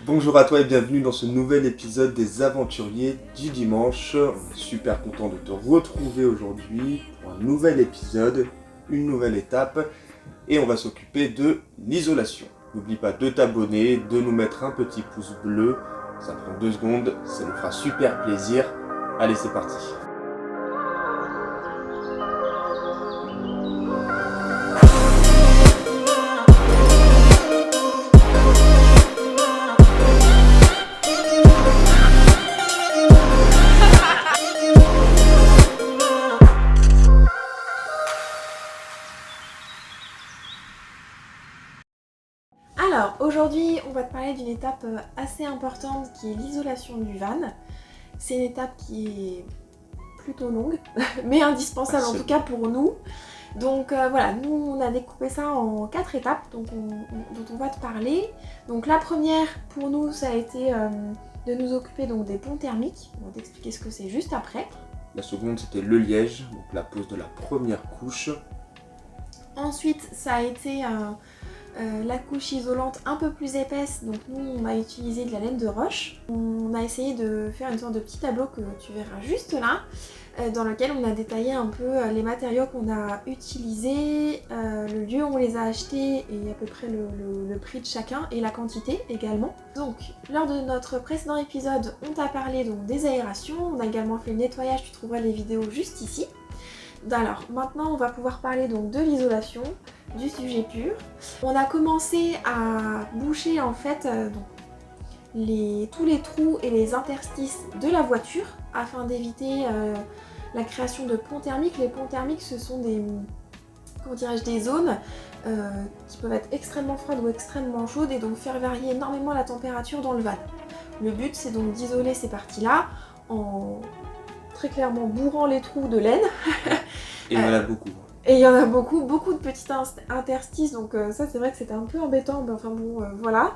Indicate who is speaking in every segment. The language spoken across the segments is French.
Speaker 1: Bonjour à toi et bienvenue dans ce nouvel épisode des Aventuriers du dimanche. On est super content de te retrouver aujourd'hui pour un nouvel épisode, une nouvelle étape et on va s'occuper de l'isolation. N'oublie pas de t'abonner, de nous mettre un petit pouce bleu, ça prend 2 secondes, ça nous fera super plaisir. Allez, c'est parti.
Speaker 2: Alors, aujourd'hui, on va te parler d'une étape assez importante qui est l'isolation du van. C'est une étape qui est plutôt longue, mais indispensable en tout cas pour nous. Donc voilà, nous on a découpé ça en 4 étapes dont on va te parler. Donc la première pour nous, ça a été de nous occuper donc, des ponts thermiques. On va t'expliquer ce que c'est juste après.
Speaker 1: La seconde, c'était le liège, donc la pose de la première couche.
Speaker 2: Ensuite, ça a été la couche isolante un peu plus épaisse, donc nous on a utilisé de la laine de roche. On a essayé de faire une sorte de petit tableau que tu verras juste là, dans lequel on a détaillé un peu les matériaux qu'on a utilisés, le lieu où on les a achetés et à peu près le prix de chacun et la quantité également. Donc lors de notre précédent épisode, on t'a parlé donc des aérations, on a également fait le nettoyage, tu trouveras les vidéos juste ici. Alors maintenant on va pouvoir parler donc de l'isolation, du sujet pur. On a commencé à boucher en fait tous les trous et les interstices de la voiture afin d'éviter la création de ponts thermiques. Les ponts thermiques ce sont des zones qui peuvent être extrêmement froides ou extrêmement chaudes et donc faire varier énormément la température dans le van. Le but c'est donc d'isoler ces parties-là en très clairement bourrant les trous de laine.
Speaker 1: Et il y en a beaucoup.
Speaker 2: Et il y en a beaucoup de petits interstices, donc ça c'est vrai que c'était un peu embêtant, mais enfin bon, voilà.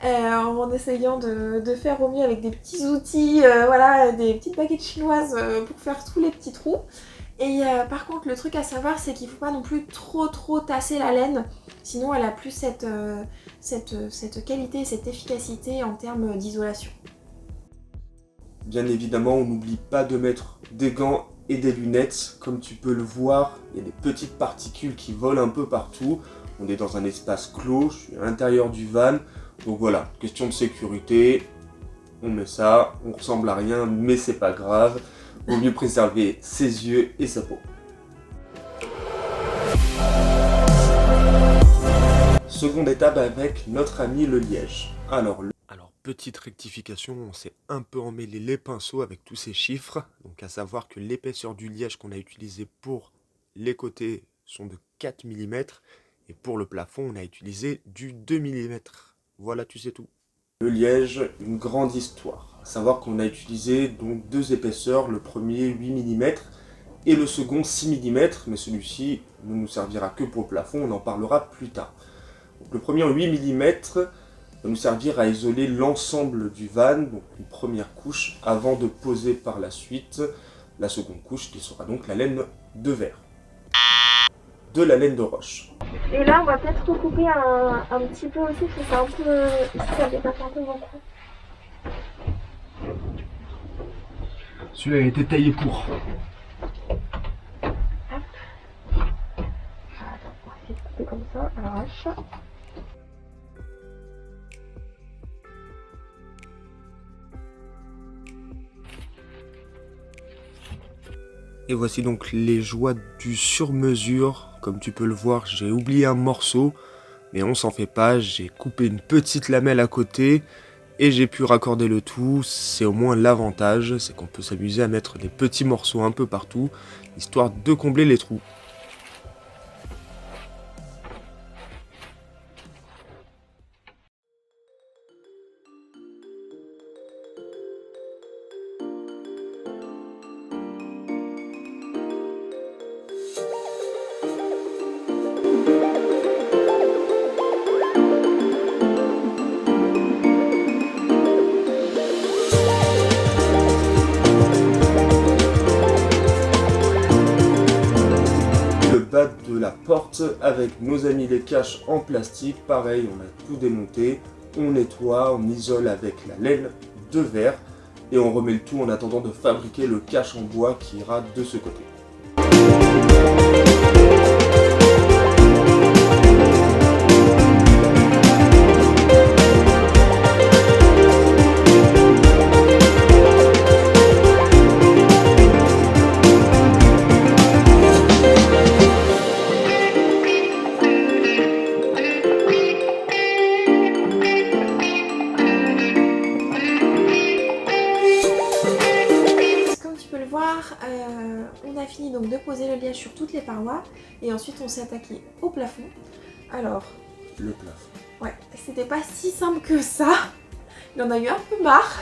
Speaker 2: En essayant de faire au mieux avec des petits outils, voilà, des petites baguettes chinoises pour faire tous les petits trous. Et par contre, le truc à savoir, c'est qu'il ne faut pas non plus trop tasser la laine, sinon elle a plus cette qualité, cette efficacité en termes d'isolation.
Speaker 1: Bien évidemment, on n'oublie pas de mettre des gants et des lunettes. Comme tu peux le voir, il y a des petites particules qui volent un peu partout. On est dans un espace clos, je suis à l'intérieur du van. Donc voilà, question de sécurité, on met ça, on ressemble à rien, mais c'est pas grave. Vaut mieux préserver ses yeux et sa peau. Seconde étape avec notre ami le liège. Alors, petite rectification, on s'est un peu emmêlé les pinceaux avec tous ces chiffres. Donc à savoir que l'épaisseur du liège qu'on a utilisé pour les côtés sont de 4 mm et pour le plafond on a utilisé du 2 mm. Voilà, tu sais tout. Le liège, une grande histoire. À savoir qu'on a utilisé donc 2 épaisseurs, le premier 8 mm et le second 6 mm, mais celui-ci ne nous servira que pour le plafond, on en parlera plus tard. Donc, le premier en 8 mm va nous servir à isoler l'ensemble du van, donc une première couche, avant de poser par la suite la seconde couche, qui sera donc la laine de verre. De la laine de roche.
Speaker 2: Et là, on va peut-être recouper un petit peu aussi, parce que c'est un peu... ici, ça dépasse un peu beaucoup.
Speaker 1: Celui-là a été taillé pour.
Speaker 2: Hop. On va essayer de couper comme ça, à l'arrache.
Speaker 1: Et voici donc les joies du sur-mesure. Comme tu peux le voir, j'ai oublié un morceau, mais on s'en fait pas. J'ai coupé une petite lamelle à côté et j'ai pu raccorder le tout. C'est au moins l'avantage, c'est qu'on peut s'amuser à mettre des petits morceaux un peu partout, histoire de combler les trous. De la porte avec nos amis les caches en plastique, pareil on a tout démonté, on nettoie, on isole avec la laine de verre et on remet le tout en attendant de fabriquer le cache en bois qui ira de ce côté.
Speaker 2: On a fini donc de poser le liège sur toutes les parois et ensuite on s'est attaqué au plafond. Alors,
Speaker 1: le plafond.
Speaker 2: Ouais, c'était pas si simple que ça. Il en a eu un peu marre.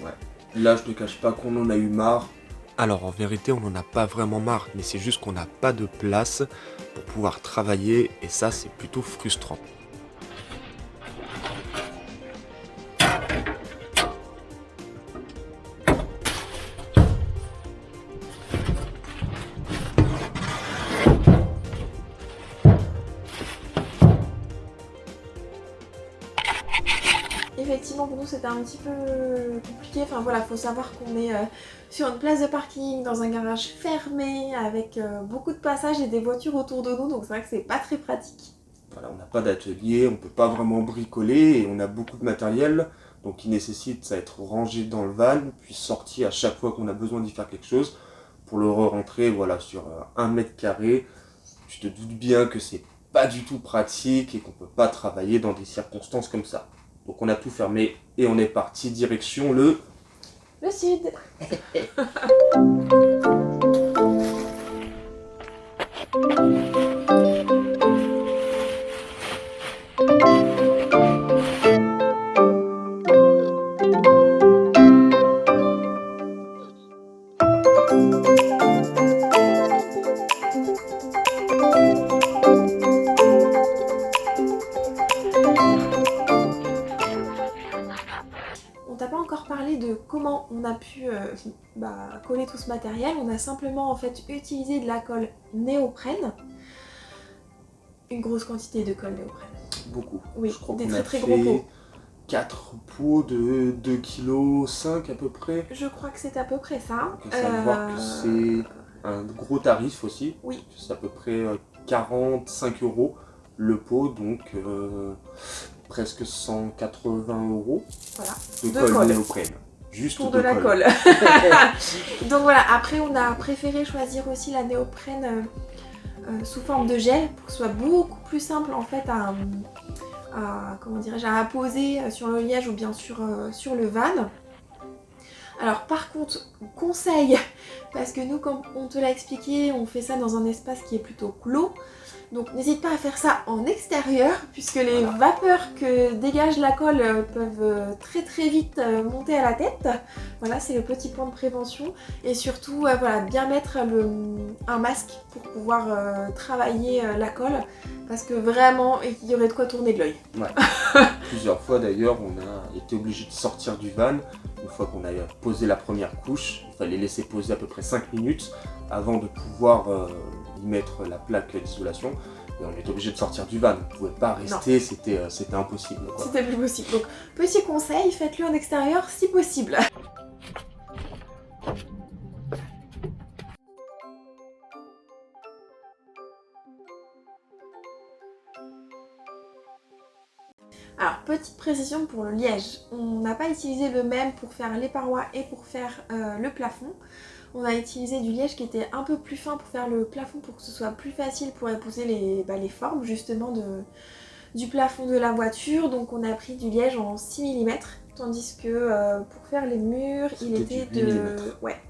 Speaker 1: Ouais, là je te cache pas qu'on en a eu marre. Alors en vérité on n'en a pas vraiment marre, mais c'est juste qu'on n'a pas de place pour pouvoir travailler et ça c'est plutôt frustrant.
Speaker 2: Effectivement pour nous c'était un petit peu compliqué, enfin voilà, faut savoir qu'on est sur une place de parking, dans un garage fermé, avec beaucoup de passages et des voitures autour de nous, donc c'est vrai que c'est pas très pratique.
Speaker 1: Voilà, on n'a pas d'atelier, on peut pas vraiment bricoler et on a beaucoup de matériel, donc qui nécessite à être rangé dans le van, puis sorti à chaque fois qu'on a besoin d'y faire quelque chose, pour le re-rentrer voilà, sur 1 mètre carré. Tu te doutes bien que c'est pas du tout pratique et qu'on peut pas travailler dans des circonstances comme ça. Donc on a tout fermé et on est parti direction le
Speaker 2: sud. De comment on a pu coller tout ce matériel. On a simplement en fait utilisé de la colle néoprène, une grosse quantité de colle néoprène.
Speaker 1: Beaucoup.
Speaker 2: Oui,
Speaker 1: je crois
Speaker 2: des
Speaker 1: qu'on
Speaker 2: très
Speaker 1: a
Speaker 2: gros pots.
Speaker 1: 4 pots de 2,5 kg à peu près.
Speaker 2: Je crois que c'est à peu près ça.
Speaker 1: Donc à savoir que c'est un gros tarif aussi.
Speaker 2: Oui.
Speaker 1: C'est à peu près 45 € le pot, donc presque 180 €
Speaker 2: voilà.
Speaker 1: de colle néoprène. Juste
Speaker 2: pour de la colle. Donc voilà, après on a préféré choisir aussi la néoprène sous forme de gel pour que ce soit beaucoup plus simple en fait à apposer sur le liège ou bien sur le van. Alors par contre, conseil, parce que nous comme on te l'a expliqué, on fait ça dans un espace qui est plutôt clos. Donc n'hésite pas à faire ça en extérieur puisque les vapeurs que dégage la colle peuvent très très vite monter à la tête. Voilà, c'est le petit point de prévention. Et surtout, voilà, bien mettre un masque pour pouvoir travailler la colle parce que vraiment, il y aurait de quoi tourner de l'œil.
Speaker 1: Ouais. Plusieurs fois d'ailleurs, on a été obligé de sortir du van. Une fois qu'on a posé la première couche, il fallait laisser poser à peu près 5 minutes avant de pouvoir y mettre la plaque d'isolation. Et on était obligé de sortir du van, on ne pouvait pas rester, c'était impossible.
Speaker 2: C'était plus possible. Donc petit conseil, faites-le en extérieur si possible. Alors, petite précision pour le liège, on n'a pas utilisé le même pour faire les parois et pour faire le plafond. On a utilisé du liège qui était un peu plus fin pour faire le plafond pour que ce soit plus facile pour épouser les formes justement du plafond de la voiture. Donc on a pris du liège en 6 mm, tandis que pour faire les murs, il était de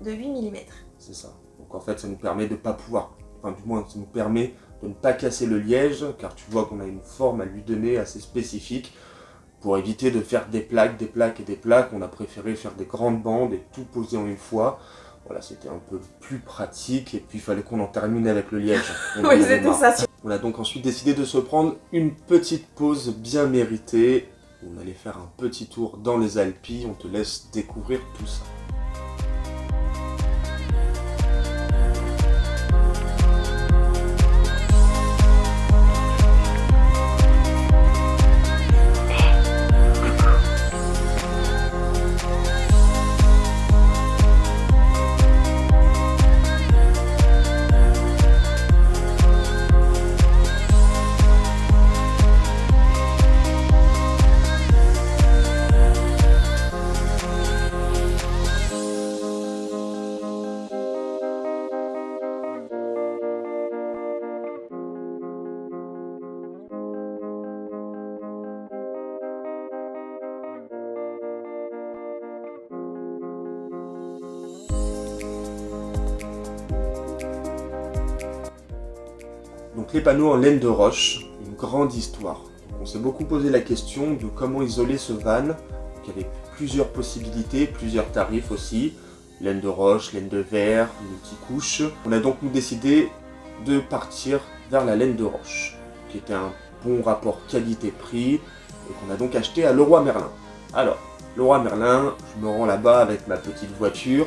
Speaker 2: 8 mm.
Speaker 1: C'est ça. Donc en fait ça nous permet de ne pas pouvoir, enfin du moins ça nous permet de ne pas casser le liège, car tu vois qu'on a une forme à lui donner assez spécifique. Pour éviter de faire des plaques, des plaques et des plaques, on a préféré faire des grandes bandes et tout poser en une fois. Voilà, c'était un peu plus pratique et puis il fallait qu'on en termine avec le liège.
Speaker 2: Oui, c'était ça.
Speaker 1: On a donc ensuite décidé de se prendre une petite pause bien méritée. On allait faire un petit tour dans les Alpilles, on te laisse découvrir tout ça. Donc les panneaux en laine de roche, une grande histoire. Donc, on s'est beaucoup posé la question de comment isoler ce van. Donc, il y avait plusieurs possibilités, plusieurs tarifs aussi. Laine de roche, laine de verre, multicouche. On a donc décidé de partir vers la laine de roche, qui était un bon rapport qualité-prix, et qu'on a donc acheté à Leroy Merlin. Alors, Leroy Merlin, je me rends là-bas avec ma petite voiture.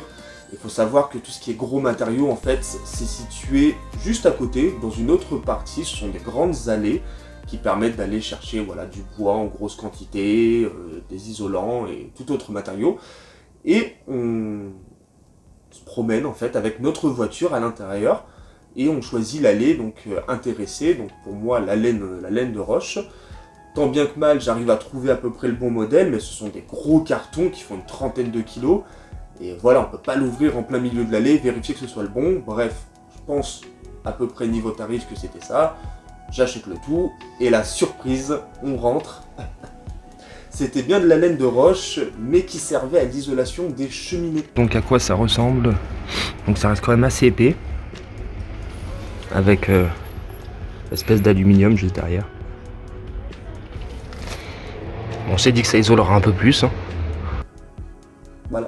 Speaker 1: Il faut savoir que tout ce qui est gros matériaux, en fait, c'est situé juste à côté, dans une autre partie. Ce sont des grandes allées qui permettent d'aller chercher voilà, du bois en grosse quantité, des isolants et tout autre matériau. Et on se promène en fait avec notre voiture à l'intérieur et on choisit l'allée donc intéressée. Donc pour moi, la laine de roche. Tant bien que mal, j'arrive à trouver à peu près le bon modèle, mais ce sont des gros cartons qui font une trentaine de kilos. Et voilà, on ne peut pas l'ouvrir en plein milieu de l'allée, vérifier que ce soit le bon. Bref, je pense à peu près niveau tarif que c'était ça. J'achète le tout, et la surprise, on rentre. C'était bien de la laine de roche, mais qui servait à l'isolation des cheminées.
Speaker 3: Donc à quoi ça ressemble? Donc ça reste quand même assez épais, avec l'espèce d'aluminium juste derrière. On s'est dit que ça isolera un peu plus. Hein.
Speaker 1: Voilà.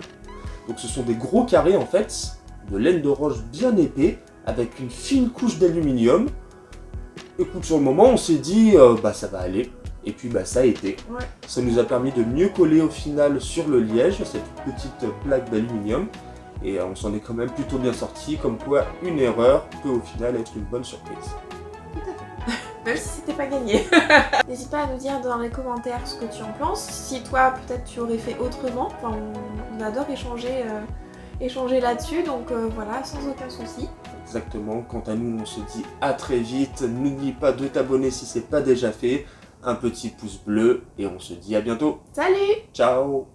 Speaker 1: Donc ce sont des gros carrés en fait, de laine de roche bien épais, avec une fine couche d'aluminium. Écoute, sur le moment, on s'est dit, ça va aller. Et puis ça a été.
Speaker 2: Ouais.
Speaker 1: Ça nous a permis de mieux coller au final sur le liège, cette petite plaque d'aluminium. Et on s'en est quand même plutôt bien sorti, comme quoi une erreur peut au final être une bonne surprise.
Speaker 2: Tout à fait. Même si c'était pas gagné. N'hésite pas à nous dire dans les commentaires ce que tu en penses. Si toi, peut-être tu aurais fait autrement. Enfin, on adore échanger là-dessus. Donc voilà, sans aucun souci.
Speaker 1: Exactement. Quant à nous, on se dit à très vite. N'oublie pas de t'abonner si c'est pas déjà fait. Un petit pouce bleu et on se dit à bientôt.
Speaker 2: Salut!
Speaker 1: Ciao!